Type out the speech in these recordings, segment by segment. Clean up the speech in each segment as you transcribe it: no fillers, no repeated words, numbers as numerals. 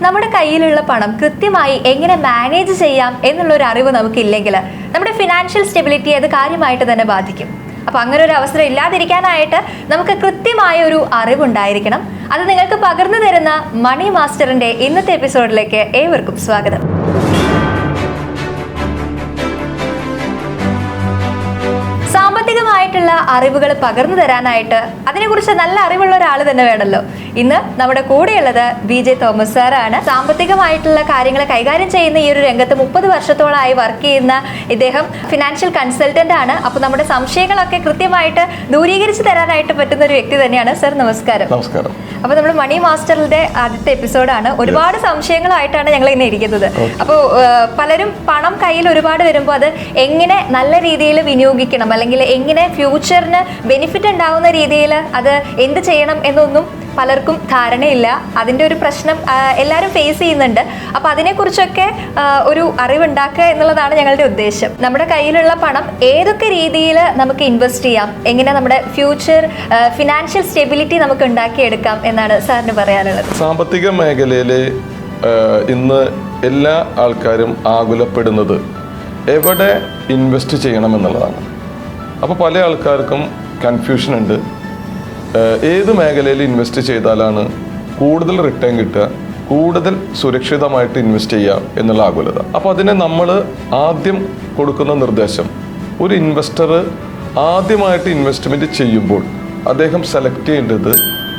നമ്മുടെ കയ്യിലുള്ള പണം കൃത്യമായി എങ്ങനെ മാനേജ് ചെയ്യാം എന്നുള്ളൊരു അറിവ് നമുക്കില്ലെങ്കിൽ നമ്മുടെ ഫിനാൻഷ്യൽ സ്റ്റെബിലിറ്റി അത് കാര്യമായിട്ട് തന്നെ ബാധിക്കും. അപ്പോൾ അങ്ങനെ ഒരു അവസരം ഇല്ലാതിരിക്കാനായിട്ട് നമുക്ക് കൃത്യമായ ഒരു അറിവുണ്ടായിരിക്കണം. അത് നിങ്ങൾക്ക് പകർന്നു തരുന്ന മണി മാസ്റ്ററിന്റെ ഇന്നത്തെ എപ്പിസോഡിലേക്ക് ഏവർക്കും സ്വാഗതം. സാമ്പത്തികമായിട്ടുള്ള അറിവുകൾ പകർന്നു തരാനായിട്ട് അതിനെക്കുറിച്ച് നല്ല അറിവുള്ള ഒരാൾ തന്നെ വേണമല്ലോ. ഇന്ന് നമ്മുടെ കൂടെയുള്ളത് BJ തോമസ് സാറാണ്. സാമ്പത്തികമായിട്ടുള്ള കാര്യങ്ങൾ കൈകാര്യം ചെയ്യുന്ന ഈ ഒരു രംഗത്ത് 30 വർഷത്തോളമായി വർക്ക് ചെയ്യുന്ന ഇദ്ദേഹം ഫിനാൻഷ്യൽ കൺസൾട്ടന്റ് ആണ്. അപ്പോൾ നമ്മുടെ സംശയങ്ങളൊക്കെ കൃത്യമായിട്ട് ദൂരീകരിച്ച് തരാനായിട്ട് പറ്റുന്ന ഒരു വ്യക്തി തന്നെയാണ്. സർ നമസ്കാരം. നമസ്കാരം. അപ്പോൾ നമ്മൾ മണി മാസ്റ്ററിന്റെ ആദ്യത്തെ എപ്പിസോഡാണ്. ഒരുപാട് സംശയങ്ങളായിട്ടാണ് ഞങ്ങൾ ഇങ്ങനെ ഇരിക്കുന്നത്. അപ്പോൾ പലരും പണം കയ്യിൽ ഒരുപാട് വരുമ്പോൾ അത് എങ്ങനെ നല്ല രീതിയിൽ വിനിയോഗിക്കണം, അല്ലെങ്കിൽ എങ്ങനെ ഫ്യൂച്ചറിന് ബെനിഫിറ്റ് ഉണ്ടാവുന്ന രീതിയിൽ അത് എന്ത് ചെയ്യണം എന്നൊന്നും പലർക്കും ധാരണയില്ല. അതിൻ്റെ ഒരു പ്രശ്നം എല്ലാവരും ഫേസ് ചെയ്യുന്നുണ്ട്. അപ്പോൾ അതിനെക്കുറിച്ചൊക്കെ ഒരു അറിവുണ്ടാക്കുക എന്നുള്ളതാണ് ഞങ്ങളുടെ ഉദ്ദേശം. നമ്മുടെ കയ്യിലുള്ള പണം ഏതൊക്കെ രീതിയിൽ നമുക്ക് ഇൻവെസ്റ്റ് ചെയ്യാം, എങ്ങനെ നമ്മുടെ ഫ്യൂച്ചർ ഫിനാൻഷ്യൽ സ്റ്റെബിലിറ്റി നമുക്ക് ഉണ്ടാക്കിയെടുക്കാം എന്നാണ് സാറിന് പറയാനുള്ളത്. സാമ്പത്തിക മേഖലയിൽ ഇന്ന് എല്ലാ ആൾക്കാരും ആകുലപ്പെടുന്നത് എവിടെ ഇൻവെസ്റ്റ് ചെയ്യണമെന്നുള്ളതാണ്. അപ്പോൾ പല ആൾക്കാർക്കും കൺഫ്യൂഷൻ ഉണ്ട്. ഏത് മേഖലയിൽ ഇൻവെസ്റ്റ് ചെയ്താലാണ് കൂടുതൽ റിട്ടേൺ കിട്ടുക, കൂടുതൽ സുരക്ഷിതമായിട്ട് ഇൻവെസ്റ്റ് ചെയ്യുക എന്നുള്ള ആകുലത. അപ്പോൾ അതിനെ നമ്മൾ ആദ്യം കൊടുക്കുന്ന നിർദ്ദേശം, ഒരു ഇൻവെസ്റ്റർ ആദ്യമായിട്ട് ഇൻവെസ്റ്റ്മെൻറ്റ് ചെയ്യുമ്പോൾ അദ്ദേഹം സെലക്ട് ചെയ്യേണ്ടത്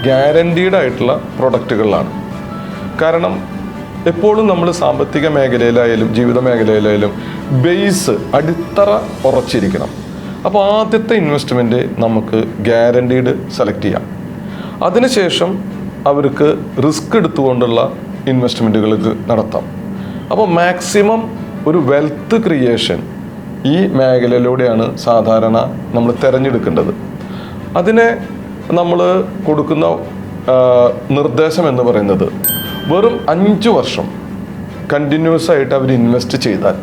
ഗ്യാരണ്ടീഡ് ആയിട്ടുള്ള പ്രൊഡക്റ്റുകളിലാണ്. കാരണം എപ്പോഴും നമ്മൾ സാമ്പത്തിക മേഖലയിലായാലും ജീവിത മേഖലയിലായാലും ബേസ് അടിത്തറ ഉറച്ചിരിക്കണം. അപ്പോൾ ആദ്യത്തെ ഇൻവെസ്റ്റ്മെൻറ്റ് നമുക്ക് ഗ്യാരണ്ടീഡ് സെലക്ട് ചെയ്യാം. അതിനുശേഷം അവർക്ക് റിസ്ക് എടുത്തുകൊണ്ടുള്ള ഇൻവെസ്റ്റ്മെൻറ്റുകൾക്ക് നടത്താം. അപ്പോൾ മാക്സിമം ഒരു വെൽത്ത് ക്രിയേഷൻ ഈ മേഖലയിലൂടെയാണ് സാധാരണ നമ്മൾ തിരഞ്ഞെടുക്കേണ്ടത്. അതിനെ നമ്മൾ കൊടുക്കുന്ന നിർദ്ദേശം എന്ന് പറയുന്നത് വെറും 5 വർഷം കണ്ടിന്യൂസ് ആയിട്ട് അവർ ഇൻവെസ്റ്റ് ചെയ്താൽ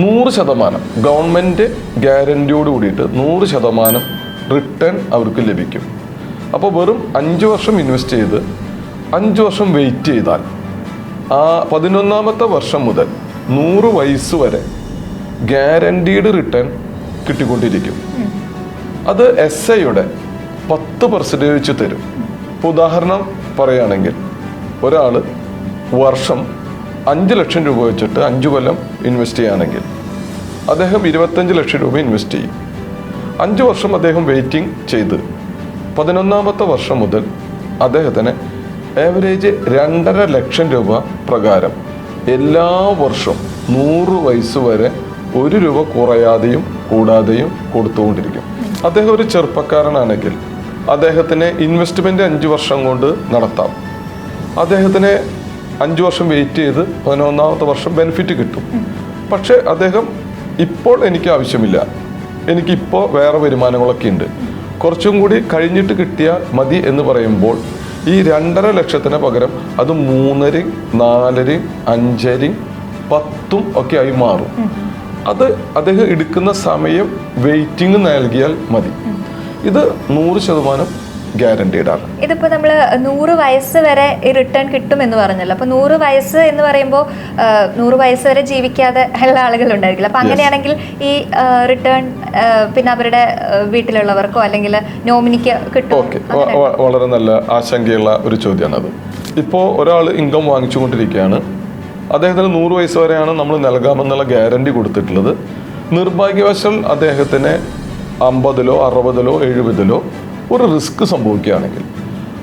100% ഗവൺമെൻറ് ഗ്യാരൻറ്റിയോട് കൂടിയിട്ട് 100% റിട്ടേൺ അവർക്ക് ലഭിക്കും. അപ്പോൾ വെറും 5 വർഷം ഇൻവെസ്റ്റ് ചെയ്ത് 5 വർഷം വെയിറ്റ് ചെയ്താൽ ആ 11ാമത്തെ വർഷം മുതൽ 100 വയസ്സ് വരെ ഗ്യാരൻറ്റീഡ് റിട്ടേൺ കിട്ടിക്കൊണ്ടിരിക്കും. അത് SIയുടെ 10% തരും. ഇപ്പോൾ ഉദാഹരണം പറയുകയാണെങ്കിൽ ഒരാൾ വർഷം 5 ലക്ഷം രൂപ വെച്ചിട്ട് 5 കൊല്ലം ഇൻവെസ്റ്റ് ചെയ്യുകയാണെങ്കിൽ അദ്ദേഹം 25 ലക്ഷം രൂപ ഇൻവെസ്റ്റ് ചെയ്യും. 5 വർഷം അദ്ദേഹം വെയിറ്റിംഗ് ചെയ്ത് 11ാമത്തെ വർഷം മുതൽ അദ്ദേഹത്തിന് ആവറേജ് 2.5 ലക്ഷം രൂപ പ്രകാരം എല്ലാ വർഷവും 100 വയസ്സ് വരെ 1 രൂപ കുറയാതെയും കൂടാതെയും കൊടുത്തുകൊണ്ടിരിക്കും. അദ്ദേഹം ഒരു ചെറുപ്പക്കാരനാണെങ്കിൽ അദ്ദേഹത്തിന് ഇൻവെസ്റ്റ്മെൻറ്റ് 5 വർഷം കൊണ്ട് നടത്താം. അദ്ദേഹത്തിന് 5 വർഷം വെയിറ്റ് ചെയ്ത് 11ാമത്തെ വർഷം ബെനിഫിറ്റ് കിട്ടും. പക്ഷേ അദ്ദേഹം ഇപ്പോൾ എനിക്ക് ആവശ്യമില്ല, എനിക്കിപ്പോൾ വേറെ വരുമാനങ്ങളൊക്കെ ഉണ്ട്, കുറച്ചും കൂടി കഴിഞ്ഞിട്ട് കിട്ടിയാൽ മതി എന്ന് പറയുമ്പോൾ ഈ 2.5 ലക്ഷത്തിന് പകരം അത് 3, 4, 5, 10 ഒക്കെ ആയി മാറും. അത് അദ്ദേഹം എടുക്കുന്ന സമയം വെയിറ്റിംഗ് നൽകിയാൽ മതി. ഇത് 100% ഗ്യാരണ്ടീഡ് ആണ്. ഇതിപ്പോൾ നമ്മൾ 100 വയസ്സ് വരെ ഈ റിട്ടേൺ കിട്ടും എന്ന് പറഞ്ഞല്ലോ. അപ്പോൾ 100 വയസ്സ് എന്ന് പറയുമ്പോൾ 100 വയസ്സ് വരെ ജീവിക്കാതെ ഉള്ള ആളുകളുണ്ടായിരിക്കില്ല. അപ്പോൾ അങ്ങനെയാണെങ്കിൽ ഈ റിട്ടേൺ പിന്നെ അവരുടെ വീട്ടിലുള്ളവർക്കോ അല്ലെങ്കിൽ നോമിനിക്ക് കിട്ടും? ഓക്കെ, വളരെ നല്ല ആശങ്കയുള്ള ഒരു ചോദ്യമാണത്. ഇപ്പോൾ ഒരാൾ ഇൻകം വാങ്ങിച്ചുകൊണ്ടിരിക്കുകയാണ്. അദ്ദേഹത്തിന് 100 വയസ്സ് വരെയാണ് നമ്മൾ നൽകാമെന്നുള്ള ഗ്യാരണ്ടി കൊടുത്തിട്ടുള്ളത്. നിർഭാഗ്യവശാൽ അദ്ദേഹത്തിന് 50-ലോ 60-ലോ 70-ലോ ഒരു റിസ്ക് സംഭവിക്കുകയാണെങ്കിൽ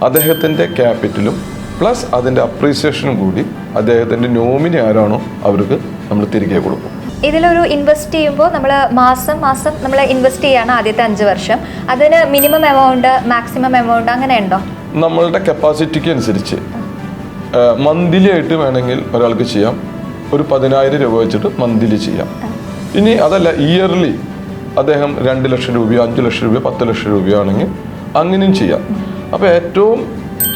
അദ്ദേഹത്തിൻ്റെ ക്യാപിറ്റലും പ്ലസ് അതിൻ്റെ അപ്രീസിയേഷനും കൂടി അദ്ദേഹത്തിൻ്റെ നോമിനി ആരാണോ അവർക്ക് നമ്മൾ തിരികെ കൊടുക്കും. ഇതിലൊരു ഇൻവെസ്റ്റ് ചെയ്യുമ്പോൾ നമ്മൾ മാസം നമ്മൾ ഇൻവെസ്റ്റ് ചെയ്യാണ് ആദ്യത്തെ 5 വർഷം. അതിന് മിനിമം എമൗണ്ട്, മാക്സിമം എമൗണ്ട് അങ്ങനെ ഉണ്ടോ? നമ്മളുടെ കപ്പാസിറ്റിക്ക് അനുസരിച്ച് മന്ത്ലി ആയിട്ട് വേണമെങ്കിൽ ഒരാൾക്ക് ചെയ്യാം. ഒരു 10,000 രൂപ വെച്ചിട്ട് മന്ത്ലി ചെയ്യാം. ഇനി അതല്ല, ഇയർലി അദ്ദേഹം 2 ലക്ഷം രൂപയോ 5 ലക്ഷം രൂപയോ 10 ലക്ഷം രൂപയോ ആണെങ്കിൽ അങ്ങനെയും ചെയ്യാം. അപ്പോൾ ഏറ്റവും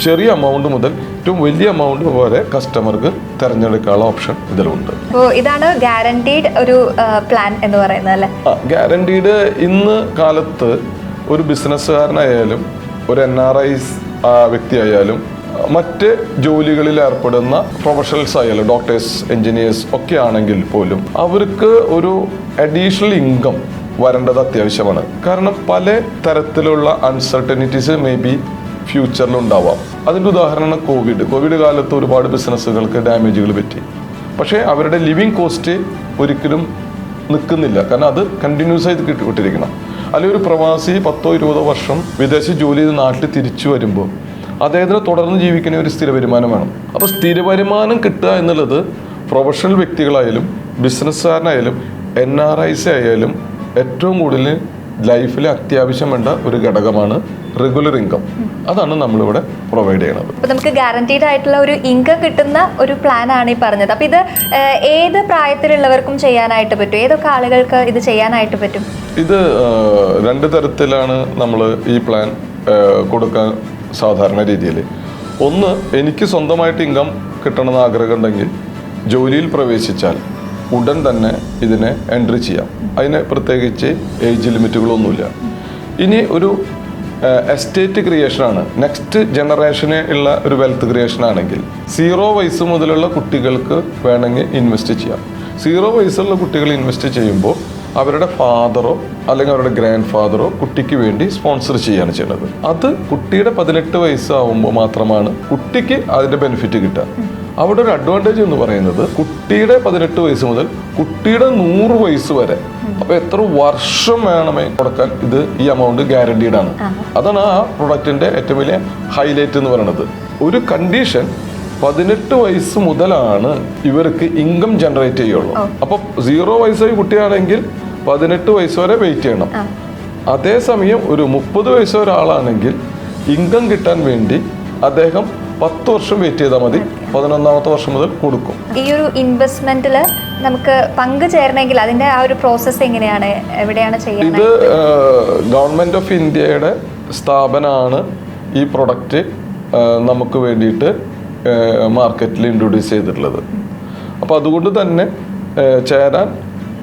ചെറിയ എമൗണ്ട് മുതൽ ഏറ്റവും വലിയ എമൗണ്ട് വരെ കസ്റ്റമർക്ക് തിരഞ്ഞെടുക്കാനുള്ള ഓപ്ഷൻ ഇതിലുണ്ട്. ഇതാണ് ഗ്യാരണ്ടീഡ് ഒരു പ്ലാൻ എന്ന് പറയുന്നത് അല്ലേ? ഗ്യാരണ്ടീഡ് ഇന്ന് കാലത്ത് ഒരു ബിസിനസ്സുകാരനായാലും ഒരു NRI വ്യക്തിയായാലും മറ്റ് ജോലികളിൽ ഏർപ്പെടുന്ന പ്രൊഫഷണൽസ് ആയാലും ഡോക്ടേഴ്സ്, എഞ്ചിനീയേഴ്സ് ഒക്കെ ആണെങ്കിൽ പോലും അവർക്ക് ഒരു അഡീഷണൽ ഇൻകം വരേണ്ടത് അത്യാവശ്യമാണ്. കാരണം പല തരത്തിലുള്ള അൺസർട്ടനിറ്റീസ് മേ ബി ഫ്യൂച്ചറിൽ ഉണ്ടാവാം. അതിൻ്റെ ഉദാഹരണം കോവിഡ് കാലത്ത് ഒരുപാട് ബിസിനസ്സുകൾക്ക് ഡാമേജുകൾ പറ്റി. പക്ഷേ അവരുടെ ലിവിങ് കോസ്റ്റ് ഒരിക്കലും നിൽക്കുന്നില്ല. കാരണം അത് കണ്ടിന്യൂസ് ആയി കിട്ടിക്കൊണ്ടിരിക്കണം. അല്ലെങ്കിൽ ഒരു പ്രവാസി 10-20 വർഷം വിദേശ ജോലി ചെയ്ത് നാട്ടിൽ തിരിച്ചു വരുമ്പോൾ അദ്ദേഹത്തിന് തുടർന്ന് ജീവിക്കുന്ന ഒരു സ്ഥിര വരുമാനം വേണം. അപ്പോൾ സ്ഥിര വരുമാനം കിട്ടുക എന്നുള്ളത് പ്രൊഫഷണൽ വ്യക്തികളായാലും ബിസിനസ്സുകാരനായാലും NRIs ആയാലും ഏറ്റവും കൂടുതൽ ലൈഫിൽ അത്യാവശ്യം വേണ്ട ഒരു ഘടകമാണ് റെഗുലർ ഇൻകം. അതാണ് നമ്മളിവിടെ പ്രൊവൈഡ് ചെയ്യണത്. അപ്പോൾ നമുക്ക് ഗ്യാരണ്ടീഡ് ആയിട്ടുള്ള ഒരു ഇൻകം കിട്ടുന്ന ഒരു പ്ലാൻ ആണ് ഈ പറഞ്ഞത്. അപ്പോൾ ഇത് ഏത് പ്രായത്തിലുള്ളവർക്കും ചെയ്യാനായിട്ട് പറ്റും? ഏതൊക്കെ ആളുകൾക്ക് ഇത് ചെയ്യാനായിട്ട് പറ്റും? ഇത് 2 തരത്തിലാണ് നമ്മൾ ഈ പ്ലാൻ കൊടുക്കാൻ സാധാരണ രീതിയിൽ. ഒന്ന്, എനിക്ക് സ്വന്തമായിട്ട് ഇൻകം കിട്ടണമെന്ന് ആഗ്രഹം ഉണ്ടെങ്കിൽ ജോലിയിൽ പ്രവേശിച്ചാൽ ഉടൻ തന്നെ ഇതിനെ എൻട്രി ചെയ്യാം. അതിന് പ്രത്യേകിച്ച് ഏജ് ലിമിറ്റുകളൊന്നുമില്ല. ഇനി ഒരു എസ്റ്റേറ്റ് ക്രിയേഷനാണ്, നെക്സ്റ്റ് ജനറേഷന് ഉള്ള ഒരു വെൽത്ത് ക്രിയേഷൻ ആണെങ്കിൽ 0 വയസ്സ് മുതലുള്ള കുട്ടികൾക്ക് വേണമെങ്കിൽ ഇൻവെസ്റ്റ് ചെയ്യാം. 0 വയസ്സുള്ള കുട്ടികൾ ഇൻവെസ്റ്റ് ചെയ്യുമ്പോൾ അവരുടെ ഫാദറോ അല്ലെങ്കിൽ അവരുടെ ഗ്രാൻഡ് ഫാദറോ കുട്ടിക്ക് വേണ്ടി സ്പോൺസർ ചെയ്യാണ് ചെയ്യുന്നത്. അത് കുട്ടിയുടെ 18 വയസ്സാവുമ്പോൾ മാത്രമാണ് കുട്ടിക്ക് അതിൻ്റെ ബെനിഫിറ്റ് കിട്ടുക. അവിടെ ഒരു അഡ്വാൻറ്റേജ് എന്ന് പറയുന്നത് കുട്ടിയുടെ 18 വയസ്സ് മുതൽ കുട്ടിയുടെ 100 വയസ്സ് വരെ, അപ്പോൾ എത്ര വർഷം വേണമേ കൊടുക്കാൻ ഇത് ഈ എമൗണ്ട് ഗ്യാരണ്ടീഡ് ആണ്. അതാണ് ആ പ്രൊഡക്റ്റിന്റെ ഏറ്റവും വലിയ ഹൈലൈറ്റ് എന്ന് പറയുന്നത്. ഒരു കണ്ടീഷൻ 18 വയസ്സ് മുതലാണ് ഇവർക്ക് ഇൻകം ജനറേറ്റ് ചെയ്യുള്ളൂ. അപ്പോൾ 0 വയസ്സായി കുട്ടിയാണെങ്കിൽ 18 വയസ്സ് വരെ വെയിറ്റ് ചെയ്യണം. അതേസമയം ഒരു 30 വയസ്സ് ഒരാളാണെങ്കിൽ ഇൻകം കിട്ടാൻ വേണ്ടി അദ്ദേഹം 10 വർഷം വെയിറ്റ് ചെയ്താൽ മതി. 11ാമത്തെ വർഷം മുതൽ കൊടുക്കും. ഈ ഒരു ഇൻവെസ്റ്റ്മെന്റിൽ നമുക്ക് പങ്കുചേരണമെങ്കിൽ അതിന്റെ ആ ഒരു പ്രോസസ്സ് എങ്ങനെയാണ്, എവിടെയാണ് ചെയ്യുന്നത്? ഇത് ഗവൺമെന്റ് ഓഫ് ഇന്ത്യയുടെ സ്ഥാപനമാണ് ഈ പ്രൊഡക്റ്റ് നമുക്ക് വേണ്ടിയിട്ട് മാർക്കറ്റിൽ ഇൻട്രൊഡ്യൂസ് ചെയ്തിട്ടുള്ളത്. അപ്പോൾ അതുകൊണ്ട് തന്നെ ചേരാൻ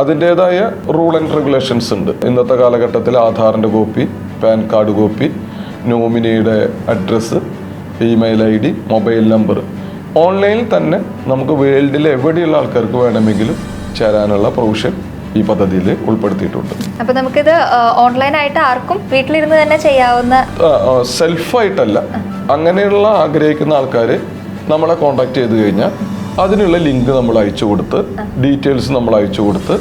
അതിൻ്റേതായ റൂൾ ആൻഡ് റെഗുലേഷൻസ് ഉണ്ട്. ഇന്നത്തെ കാലഘട്ടത്തിൽ ആധാറിൻ്റെ കോപ്പി, പാൻ കാർഡ് കോപ്പി, നോമിനിയുടെ address, email ID, mobile number, ഓൺലൈനിൽ തന്നെ നമുക്ക് വേൾഡിലെ എവിടെയുള്ള ആൾക്കാർക്ക് വേണമെങ്കിലും ചേരാനുള്ള പ്രൊവിഷൻ ഈ പദ്ധതിയിൽ ഉൾപ്പെടുത്തിയിട്ടുണ്ട്. അപ്പോൾ നമുക്കിത് ഓൺലൈനായിട്ട് ആർക്കും വീട്ടിലിരുന്ന് തന്നെ ചെയ്യാവുന്ന, സെൽഫായിട്ടല്ല, അങ്ങനെയുള്ള ആഗ്രഹിക്കുന്ന ആൾക്കാർ നമ്മളെ കോൺടാക്ട് ചെയ്ത് കഴിഞ്ഞാൽ അതിനുള്ള ലിങ്ക് നമ്മൾ അയച്ചു കൊടുത്ത് ഡീറ്റെയിൽസ് നമ്മൾ അയച്ചു കൊടുത്ത്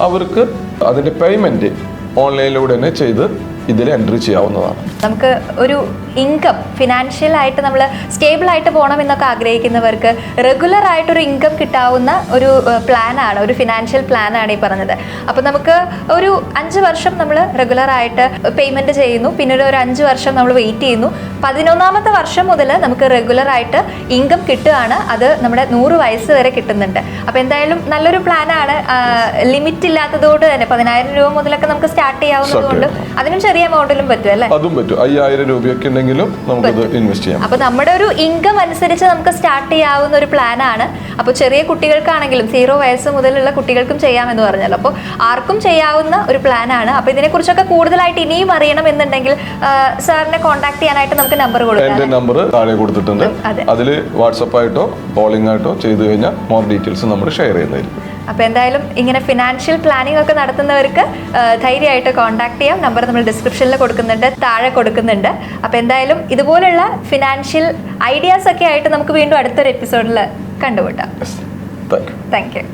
അവർക്ക് അതിൻ്റെ പേയ്മെൻറ്റ് ഓൺലൈനിലൂടെ തന്നെ ചെയ്ത് ഇതിൽ എൻട്രി ചെയ്യാവുന്നതാണ്. നമുക്ക് ഒരു ഇൻകം ഫിനാൻഷ്യൽ ആയിട്ട് നമ്മൾ സ്റ്റേബിൾ ആയിട്ട് പോകണം എന്നൊക്കെ ആഗ്രഹിക്കുന്നവർക്ക് റെഗുലർ ആയിട്ടൊരു ഇൻകം കിട്ടാവുന്ന ഒരു പ്ലാനാണ്, ഒരു ഫിനാൻഷ്യൽ പ്ലാനാണ് ഈ പറഞ്ഞത്. അപ്പോൾ നമുക്ക് ഒരു 5 വർഷം നമ്മൾ റെഗുലർ ആയിട്ട് പേയ്മെൻറ്റ് ചെയ്യുന്നു, പിന്നീട് ഒരു 5 വർഷം നമ്മൾ വെയിറ്റ് ചെയ്യുന്നു. 11ാമത്തെ വർഷം മുതൽ നമുക്ക് റെഗുലർ ആയിട്ട് ഇൻകം കിട്ടുകയാണ്. അത് നമ്മുടെ 100 വയസ്സ് വരെ കിട്ടുന്നുണ്ട്. അപ്പോൾ എന്തായാലും നല്ലൊരു പ്ലാനാണ്. ലിമിറ്റ് ഇല്ലാത്തതുകൊണ്ട് തന്നെ 10,000 രൂപ മുതലൊക്കെ നമുക്ക് സ്റ്റാർട്ട് ചെയ്യാവുന്നതുകൊണ്ട് അതിനും ചെറിയ എമൗണ്ടിലും പറ്റും അല്ലേ? അതും പറ്റും. 5000 രൂപയൊക്കെ ഉണ്ടെങ്കിലും നമുക്കത് ഇൻവെസ്റ്റ് ചെയ്യാം. അപ്പോൾ നമ്മുടെ ഒരു ഇൻകം അനുസരിച്ച് നമുക്ക് സ്റ്റാർട്ട് ചെയ്യാവുന്ന ഒരു പ്ലാനാണ്. അപ്പോൾ ചെറിയ കുട്ടികൾക്കാണെങ്കിലും 0 വയസ്സ് മുതലുള്ള കുട്ടികൾക്കും ചെയ്യാമെന്ന് പറഞ്ഞല്ലോ. അപ്പോൾ ആർക്കും ചെയ്യാവുന്ന ഒരു പ്ലാനാണ്. അപ്പോൾ ഇതിനെക്കുറിച്ചൊക്കെ കൂടുതലായിട്ട് ഇനിയും അറിയണം എന്നുണ്ടെങ്കിൽ സാറിനെ കോൺടാക്ട് ചെയ്യാനായിട്ട് നമുക്ക് നമ്പർ കൊടുക്കാം. എൻ്റെ നമ്പർ താഴെ കൊടുത്തിട്ടുണ്ട്. അതിൽ വാട്സപ്പ് ആയിട്ടോ കോളിംഗ് ആയിട്ടോ ചെയ്തു കഴിഞ്ഞാൽ മോർ ഡീറ്റെയിൽസ് നമ്മൾ ഷെയർ ചെയ്യുന്നതായിരിക്കും. അപ്പോൾ എന്തായാലും ഇങ്ങനെ ഫിനാൻഷ്യൽ പ്ലാനിംഗ് ഒക്കെ നടത്തുന്നവർക്ക് ധൈര്യമായിട്ട് കോൺടാക്ട് ചെയ്യാം. നമ്പർ നമ്മൾ ഡിസ്ക്രിപ്ഷനിൽ കൊടുക്കുന്നുണ്ട്, താഴെ കൊടുക്കുന്നുണ്ട്. അപ്പോൾ എന്തായാലും ഇതുപോലുള്ള ഫിനാൻഷ്യൽ ഐഡിയാസ് ഒക്കെ ആയിട്ട് നമുക്ക് വീണ്ടും അടുത്തൊരു എപ്പിസോഡിൽ കണ്ടുമുട്ടാം. Thank you.